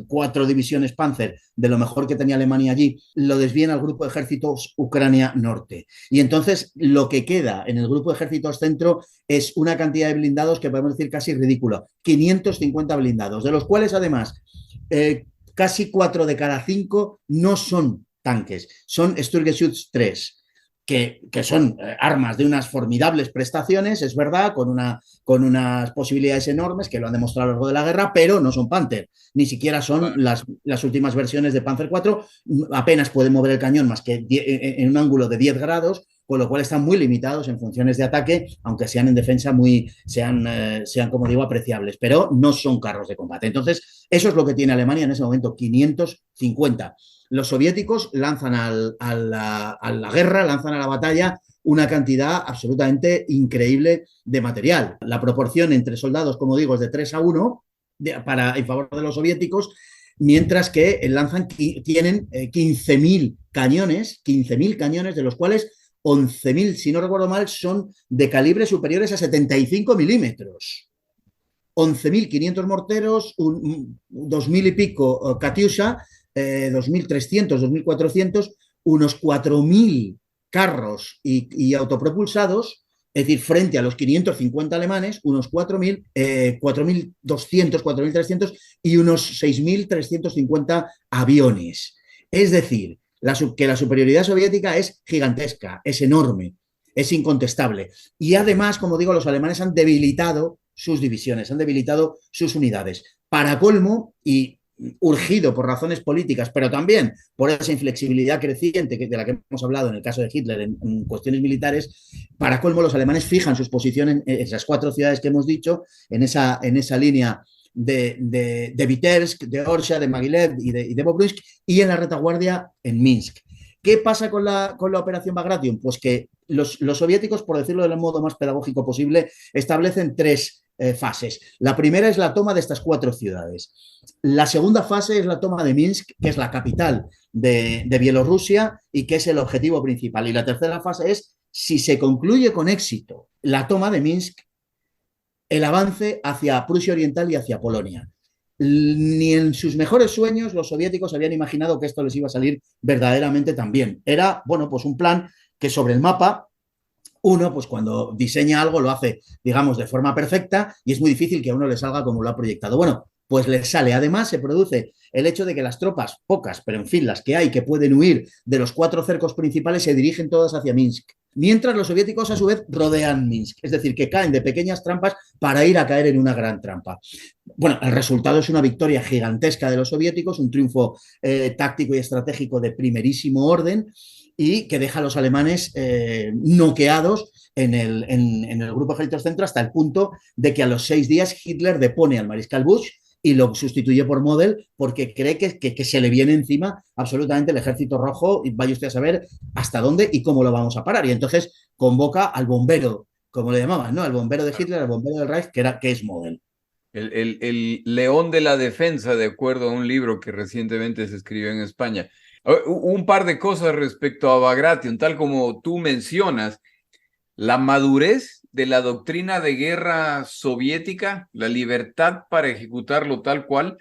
4 divisiones Panzer de lo mejor que tenía Alemania allí, lo desvían al Grupo de Ejércitos Ucrania Norte. Y entonces lo que queda en el Grupo de Ejércitos Centro es una cantidad de blindados que podemos decir casi ridícula, 550 blindados, de los cuales además casi 4 de cada 5 no son tanques, son Sturmgeschütz 3. Que son armas de unas formidables prestaciones, es verdad, con unas posibilidades enormes que lo han demostrado a lo largo de la guerra, pero no son Panther, ni siquiera son las últimas versiones de Panzer IV, apenas pueden mover el cañón más que en un ángulo de 10 grados, con lo cual están muy limitados en funciones de ataque, aunque sean en defensa sean, como digo, apreciables, pero no son carros de combate. Entonces, eso es lo que tiene Alemania en ese momento, 550. Los soviéticos lanzan a la guerra, lanzan a la batalla una cantidad absolutamente increíble de material. La proporción entre soldados, como digo, es de 3-1 en favor de los soviéticos, mientras que tienen 15.000 cañones, de los cuales 11.000, si no recuerdo mal, son de calibres superiores a 75 milímetros. 11.500 morteros, 2.000 y pico Katyusha, 2.300, 2.400, unos 4.000 carros y autopropulsados, es decir, frente a los 550 alemanes, unos 4.000, 4.200, 4.300 y unos 6.350 aviones. Es decir, que la superioridad soviética es gigantesca, es enorme, es incontestable. Y además, como digo, los alemanes han debilitado sus divisiones, han debilitado sus unidades. Para colmo, y urgido por razones políticas, pero también por esa inflexibilidad creciente de la que hemos hablado en el caso de Hitler en cuestiones militares, para colmo los alemanes fijan sus posiciones en esas 4 ciudades que hemos dicho, en esa línea de Vitebsk, de Orsha, de Mogilev y de Bobruisk, y en la retaguardia en Minsk. ¿Qué pasa con la operación Bagration? Pues que los soviéticos, por decirlo del modo más pedagógico posible, establecen 3 fases. La primera es la toma de estas 4 ciudades. La segunda fase es la toma de Minsk, que es la capital de Bielorrusia y que es el objetivo principal. Y la tercera fase es, si se concluye con éxito la toma de Minsk, el avance hacia Prusia Oriental y hacia Polonia. Ni en sus mejores sueños los soviéticos habían imaginado que esto les iba a salir verdaderamente tan bien. Era, bueno, pues un plan que sobre el mapa, uno, pues cuando diseña algo lo hace, digamos, de forma perfecta y es muy difícil que a uno le salga como lo ha proyectado. Bueno, pues les sale. Además, se produce el hecho de que las tropas, pocas, pero en fin, las que hay que pueden huir de los 4 cercos principales, se dirigen todas hacia Minsk. Mientras los soviéticos, a su vez, rodean Minsk. Es decir, que caen de pequeñas trampas para ir a caer en una gran trampa. Bueno, el resultado es una victoria gigantesca de los soviéticos, un triunfo táctico y estratégico de primerísimo orden y que deja a los alemanes noqueados en el Grupo de Ejércitos Centro hasta el punto de que a los 6 días Hitler depone al mariscal Busch y lo sustituye por Model porque cree que se le viene encima absolutamente el Ejército Rojo y vaya usted a saber hasta dónde y cómo lo vamos a parar. Y entonces convoca al bombero, como le llamaban, ¿no? Al bombero de Hitler, al bombero del Reich, que es Model. El león de la defensa, de acuerdo a un libro que recientemente se escribió en España. Un par de cosas respecto a Bagration, tal como tú mencionas, la madurez de la doctrina de guerra soviética, la libertad para ejecutarlo tal cual.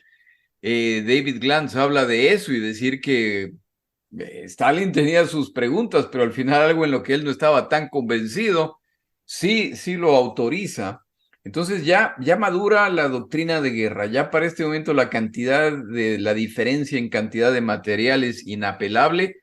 David Glantz habla de eso y decir que Stalin tenía sus preguntas, pero al final algo en lo que él no estaba tan convencido, sí lo autoriza. Entonces ya madura la doctrina de guerra. Ya para este momento la diferencia en cantidad de material es inapelable.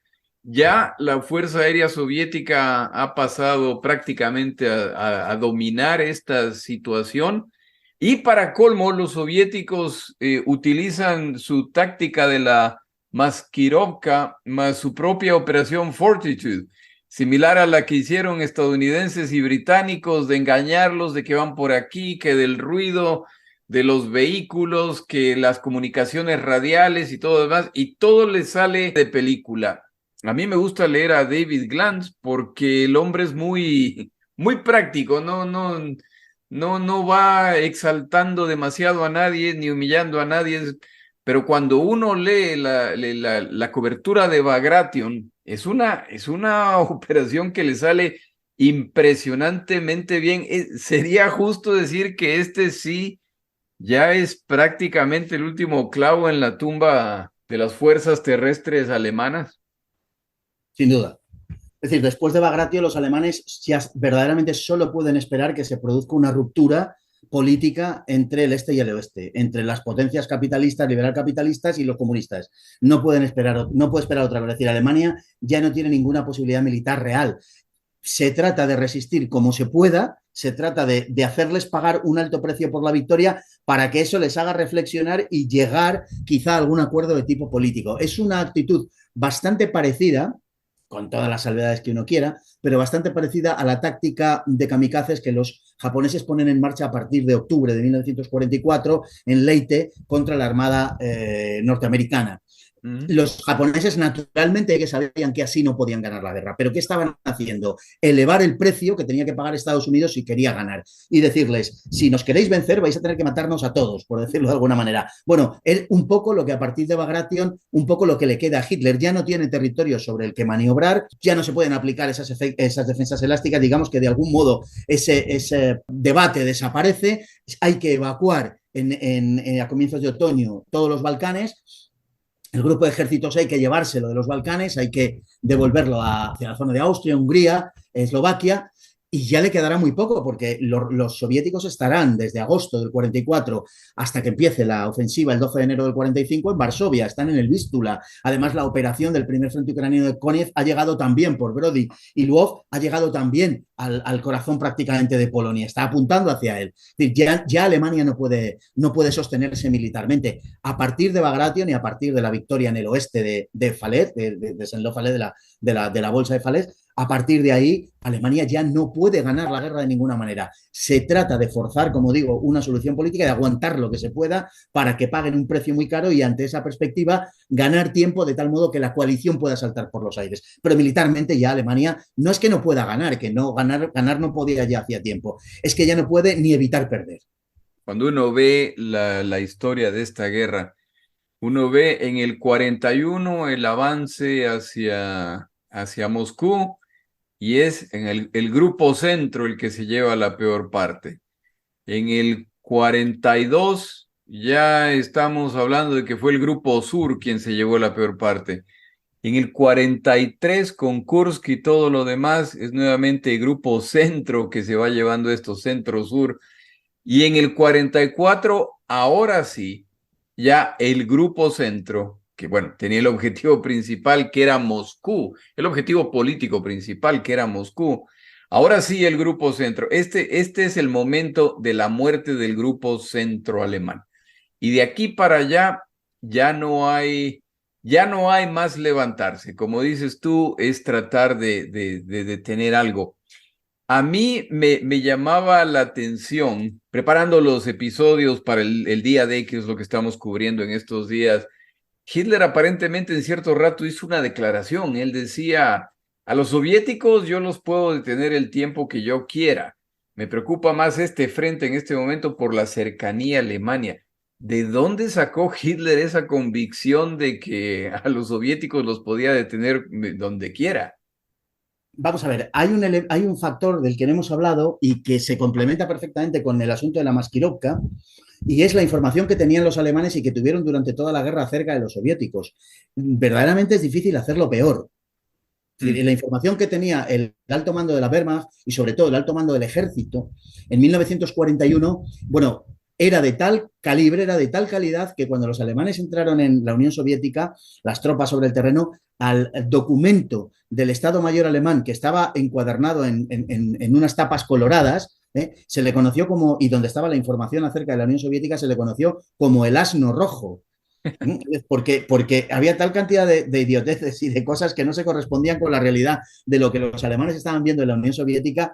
Ya la Fuerza Aérea Soviética ha pasado prácticamente a dominar esta situación. Y para colmo, los soviéticos utilizan su táctica de la Maskirovka más su propia operación Fortitude, similar a la que hicieron estadounidenses y británicos, de engañarlos de que van por aquí, que del ruido de los vehículos, que las comunicaciones radiales y todo lo demás, y todo les sale de película. A mí me gusta leer a David Glantz porque el hombre es muy práctico, no va exaltando demasiado a nadie ni humillando a nadie. Pero cuando uno lee la cobertura de Bagration, es una operación que le sale impresionantemente bien. Sería justo decir que este sí ya es prácticamente el último clavo en la tumba de las fuerzas terrestres alemanas. Sin duda. Es decir, después de Bagration, los alemanes ya verdaderamente solo pueden esperar que se produzca una ruptura política entre el este y el oeste, entre las potencias capitalistas, liberal capitalistas y los comunistas. No puede esperar otra cosa. Es decir, Alemania ya no tiene ninguna posibilidad militar real. Se trata de resistir como se pueda, se trata de hacerles pagar un alto precio por la victoria para que eso les haga reflexionar y llegar quizá a algún acuerdo de tipo político. Es una actitud bastante parecida, con todas las salvedades que uno quiera, pero bastante parecida a la táctica de kamikazes que los japoneses ponen en marcha a partir de octubre de 1944 en Leyte contra la Armada norteamericana. Los japoneses naturalmente que sabían que así no podían ganar la guerra, pero ¿qué estaban haciendo? Elevar el precio que tenía que pagar Estados Unidos si quería ganar y decirles, si nos queréis vencer vais a tener que matarnos a todos, por decirlo de alguna manera. Bueno, es un poco lo que a partir de Bagration, un poco lo que le queda a Hitler. Ya no tiene territorio sobre el que maniobrar, ya no se pueden aplicar esas defensas elásticas, digamos que de algún modo ese debate desaparece, hay que evacuar a comienzos de otoño todos los Balcanes. El grupo de ejércitos hay que llevárselo de los Balcanes, hay que devolverlo hacia la zona de Austria, Hungría, Eslovaquia, y ya le quedará muy poco porque los soviéticos estarán desde agosto del 44 hasta que empiece la ofensiva el 12 de enero del 45 en Varsovia, están en el Vístula. Además, la operación del primer frente ucraniano de Koniev ha llegado también por Brody y Lvov ha llegado también al corazón prácticamente de Polonia, está apuntando hacia él. Es decir, ya Alemania no puede sostenerse militarmente. A partir de Bagration y a partir de la victoria en el oeste de Falaise, de Saint-Lô-Falaise, de la bolsa de Falaise, a partir de ahí, Alemania ya no puede ganar la guerra de ninguna manera. Se trata de forzar, como digo, una solución política, de aguantar lo que se pueda para que paguen un precio muy caro y ante esa perspectiva ganar tiempo de tal modo que la coalición pueda saltar por los aires. Pero militarmente ya Alemania no es que no pueda ganar, que no ganar no podía ya hacía tiempo, es que ya no puede ni evitar perder. Cuando uno ve la historia de esta guerra, uno ve en el 41 el avance hacia Moscú, y es en el grupo centro el que se lleva la peor parte. En el 42 ya estamos hablando de que fue el grupo sur quien se llevó la peor parte. En el 43 con Kursk y todo lo demás es nuevamente el grupo centro que se va llevando esto, centro-sur. Y en el 44, ahora sí, ya el grupo centro, que bueno, tenía el objetivo principal que era Moscú, el objetivo político principal que era Moscú. Ahora sí el grupo centro. Este es el momento de la muerte del grupo centro alemán. Y de aquí para allá ya no hay más levantarse. Como dices tú, es tratar de tener algo. A mí me llamaba la atención, preparando los episodios para el día D, que es lo que estamos cubriendo en estos días. Hitler aparentemente en cierto rato hizo una declaración. Él decía, a los soviéticos yo los puedo detener el tiempo que yo quiera. Me preocupa más este frente en este momento por la cercanía a Alemania. ¿De dónde sacó Hitler esa convicción de que a los soviéticos los podía detener donde quiera? Vamos a ver, hay un factor del que no hemos hablado y que se complementa perfectamente con el asunto de la Maskirovka, y es la información que tenían los alemanes y que tuvieron durante toda la guerra acerca de los soviéticos. Verdaderamente es difícil hacerlo peor. La información que tenía el alto mando de la Wehrmacht y sobre todo el alto mando del ejército en 1941, bueno, era de tal calibre, era de tal calidad que cuando los alemanes entraron en la Unión Soviética, las tropas sobre el terreno, al documento del Estado Mayor alemán que estaba encuadernado en unas tapas coloradas, se le conoció como, y donde estaba la información acerca de la Unión Soviética, se le conoció como el asno rojo. Porque había tal cantidad de idioteces y de cosas que no se correspondían con la realidad de lo que los alemanes estaban viendo en la Unión Soviética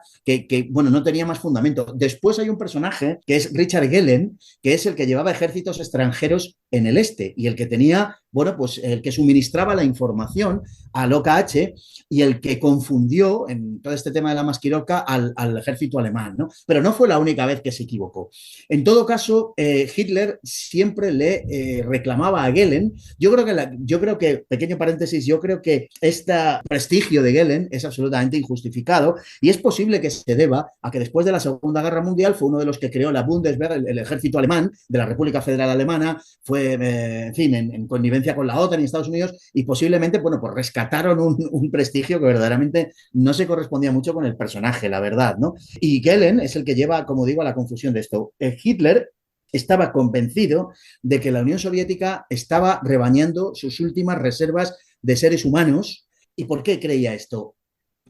bueno, no tenía más fundamento. Después hay un personaje que es Richard Gehlen, que es el que llevaba ejércitos extranjeros en el este y el que tenía, bueno, pues el que suministraba la información al OKH y el que confundió en todo este tema de la maskirovka al ejército alemán, ¿no? Pero no fue la única vez que se equivocó. En todo caso, Hitler siempre le reclamaba a Gehlen. Yo creo que, pequeño paréntesis, yo creo que este prestigio de Gehlen es absolutamente injustificado y es posible que se deba a que después de la Segunda Guerra Mundial fue uno de los que creó la Bundeswehr, el ejército alemán de la República Federal Alemana, fue, en fin, en connivencia con la OTAN y Estados Unidos y posiblemente, bueno, pues rescataron un prestigio que verdaderamente no se correspondía mucho con el personaje, la verdad, ¿no? Y Gehlen es el que lleva, como digo, a la confusión de esto. Hitler estaba convencido de que la Unión Soviética estaba rebañando sus últimas reservas de seres humanos. ¿Y por qué creía esto?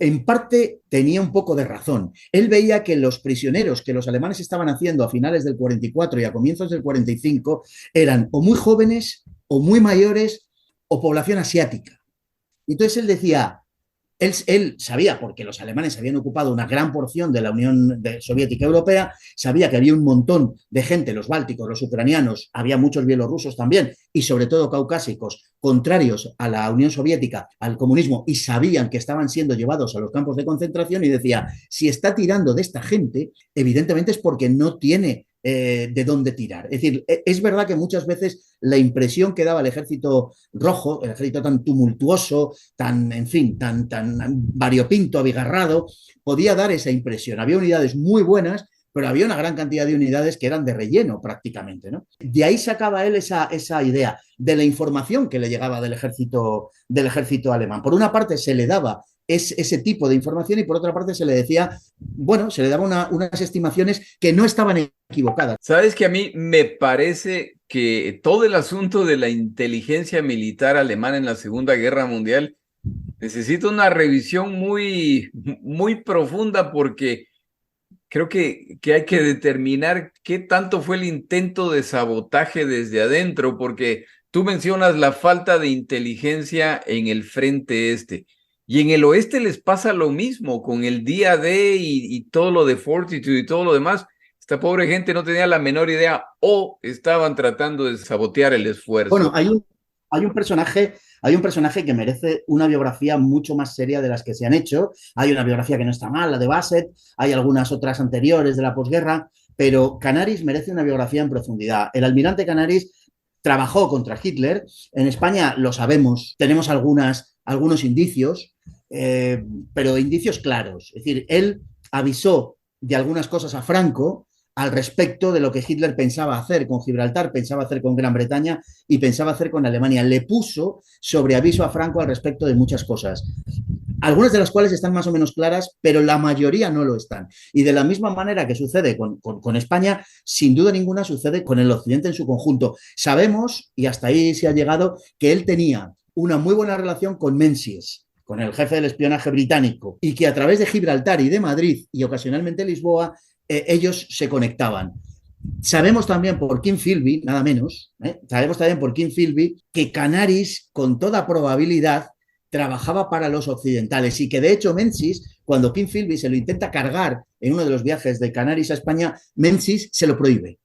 En parte tenía un poco de razón. Él veía que los prisioneros que los alemanes estaban haciendo a finales del 44 y a comienzos del 45 eran o muy jóvenes o muy mayores o población asiática. Entonces él decía, él sabía, porque los alemanes habían ocupado una gran porción de la Unión Soviética Europea, sabía que había un montón de gente, los bálticos, los ucranianos, había muchos bielorrusos también, y sobre todo caucásicos, contrarios a la Unión Soviética, al comunismo, y sabían que estaban siendo llevados a los campos de concentración, y decía, si está tirando de esta gente, evidentemente es porque no tiene de dónde tirar. Es decir, es verdad que muchas veces la impresión que daba el ejército rojo, el ejército tan tumultuoso, tan, en fin, tan variopinto, abigarrado, podía dar esa impresión. Había unidades muy buenas, pero había una gran cantidad de unidades que eran de relleno prácticamente, ¿no? De ahí sacaba él esa idea de la información que le llegaba del ejército alemán. Por una parte se le daba ese tipo de información y por otra parte se le decía, bueno, se le daba unas estimaciones que no estaban equivocadas. Sabes que a mí me parece que todo el asunto de la inteligencia militar alemana en la Segunda Guerra Mundial necesita una revisión muy, muy profunda porque creo que hay que determinar qué tanto fue el intento de sabotaje desde adentro, porque tú mencionas la falta de inteligencia en el frente este. Y en el oeste les pasa lo mismo con el día D y todo lo de Fortitude y todo lo demás. Esta pobre gente no tenía la menor idea o estaban tratando de sabotear el esfuerzo. Bueno, hay un personaje que merece una biografía mucho más seria de las que se han hecho. Hay una biografía que no está mal, la de Bassett, hay algunas otras anteriores de la posguerra, pero Canaris merece una biografía en profundidad. El almirante Canaris trabajó contra Hitler. En España lo sabemos, tenemos algunos indicios, pero indicios claros. Es decir, él avisó de algunas cosas a Franco al respecto de lo que Hitler pensaba hacer con Gibraltar, pensaba hacer con Gran Bretaña y pensaba hacer con Alemania. Le puso sobre aviso a Franco al respecto de muchas cosas, algunas de las cuales están más o menos claras, pero la mayoría no lo están. Y de la misma manera que sucede con España, sin duda ninguna sucede con el Occidente en su conjunto. Sabemos, y hasta ahí se ha llegado, que él tenía una muy buena relación con Menzies, con el jefe del espionaje británico, y que a través de Gibraltar y de Madrid, y ocasionalmente Lisboa, ellos se conectaban. Sabemos también por Kim Philby, nada menos, sabemos también por Kim Philby que Canaris, con toda probabilidad, trabajaba para los occidentales y que de hecho Menzies, cuando Kim Philby se lo intenta cargar en uno de los viajes de Canaris a España, Menzies se lo prohíbe.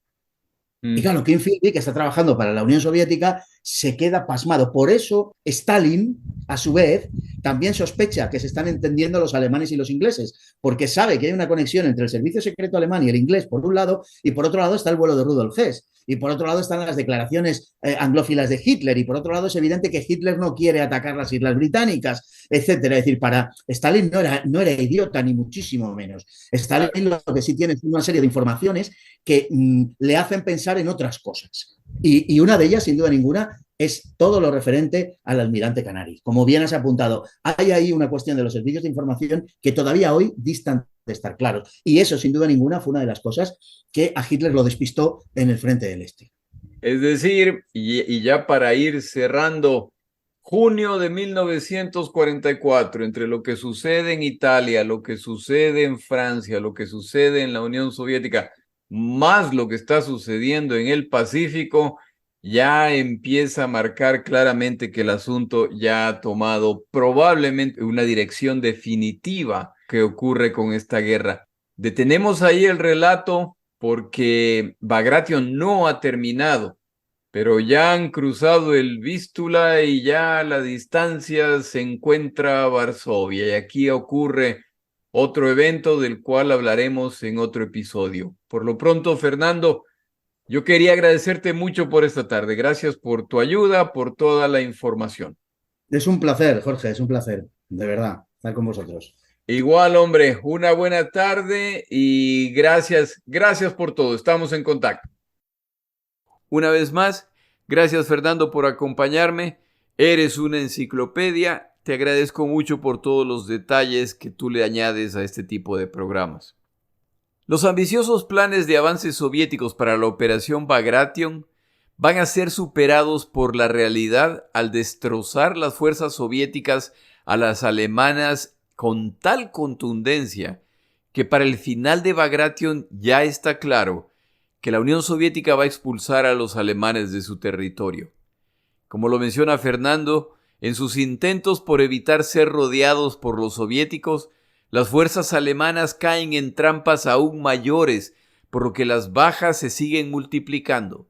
Y claro, Kim Philby, que está trabajando para la Unión Soviética, se queda pasmado. Por eso Stalin, a su vez, también sospecha que se están entendiendo los alemanes y los ingleses, porque sabe que hay una conexión entre el servicio secreto alemán y el inglés, por un lado, y por otro lado está el vuelo de Rudolf Hess. Y por otro lado están las declaraciones anglófilas de Hitler, y por otro lado es evidente que Hitler no quiere atacar las Islas Británicas, etcétera. Es decir, para Stalin no era idiota, ni muchísimo menos. Stalin lo que sí tiene es una serie de informaciones que le hacen pensar en otras cosas. Y una de ellas, sin duda ninguna, es todo lo referente al almirante Canaris. Como bien has apuntado, hay ahí una cuestión de los servicios de información que todavía hoy distan de estar claros. Y eso, sin duda ninguna, fue una de las cosas que a Hitler lo despistó en el frente del Este. Es decir, y ya para ir cerrando, junio de 1944, entre lo que sucede en Italia, lo que sucede en Francia, lo que sucede en la Unión Soviética, más lo que está sucediendo en el Pacífico, ya empieza a marcar claramente que el asunto ya ha tomado probablemente una dirección definitiva que ocurre con esta guerra. Detenemos ahí el relato porque Bagration no ha terminado, pero ya han cruzado el Vístula y ya a la distancia se encuentra Varsovia. Y aquí ocurre otro evento del cual hablaremos en otro episodio. Por lo pronto, Fernando, yo quería agradecerte mucho por esta tarde. Gracias por tu ayuda, por toda la información. Es un placer, Jorge, es un placer, de verdad, estar con vosotros. Igual, hombre, una buena tarde y gracias por todo. Estamos en contacto. Una vez más, gracias, Fernando, por acompañarme. Eres una enciclopedia. Te agradezco mucho por todos los detalles que tú le añades a este tipo de programas. Los ambiciosos planes de avances soviéticos para la operación Bagration van a ser superados por la realidad al destrozar las fuerzas soviéticas a las alemanas con tal contundencia que para el final de Bagration ya está claro que la Unión Soviética va a expulsar a los alemanes de su territorio. Como lo menciona Fernando, en sus intentos por evitar ser rodeados por los soviéticos, las fuerzas alemanas caen en trampas aún mayores, por lo que las bajas se siguen multiplicando.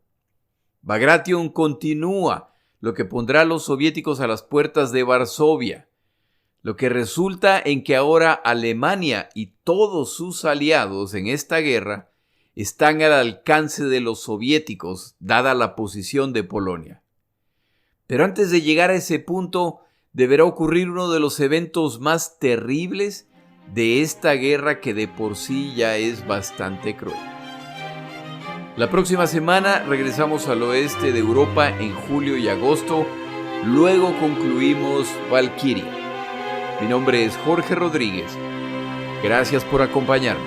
Bagration continúa, lo que pondrá a los soviéticos a las puertas de Varsovia, lo que resulta en que ahora Alemania y todos sus aliados en esta guerra están al alcance de los soviéticos, dada la posición de Polonia. Pero antes de llegar a ese punto, deberá ocurrir uno de los eventos más terribles de esta guerra que de por sí ya es bastante cruel. La próxima semana regresamos al oeste de Europa en julio y agosto, luego concluimos Valkyria. Mi nombre es Jorge Rodríguez. Gracias por acompañarme.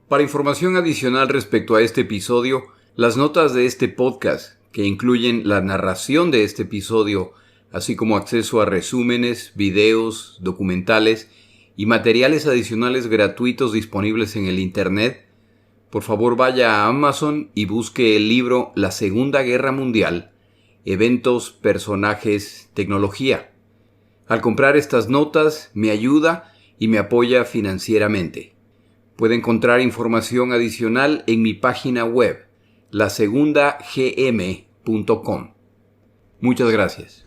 Para información adicional respecto a este episodio, las notas de este podcast, que incluyen la narración de este episodio, así como acceso a resúmenes, videos, documentales y materiales adicionales gratuitos disponibles en el Internet, por favor vaya a Amazon y busque el libro La Segunda Guerra Mundial, Eventos, Personajes, Tecnología. Al comprar estas notas me ayuda y me apoya financieramente. Puede encontrar información adicional en mi página web, lasegundagm.com. Muchas gracias.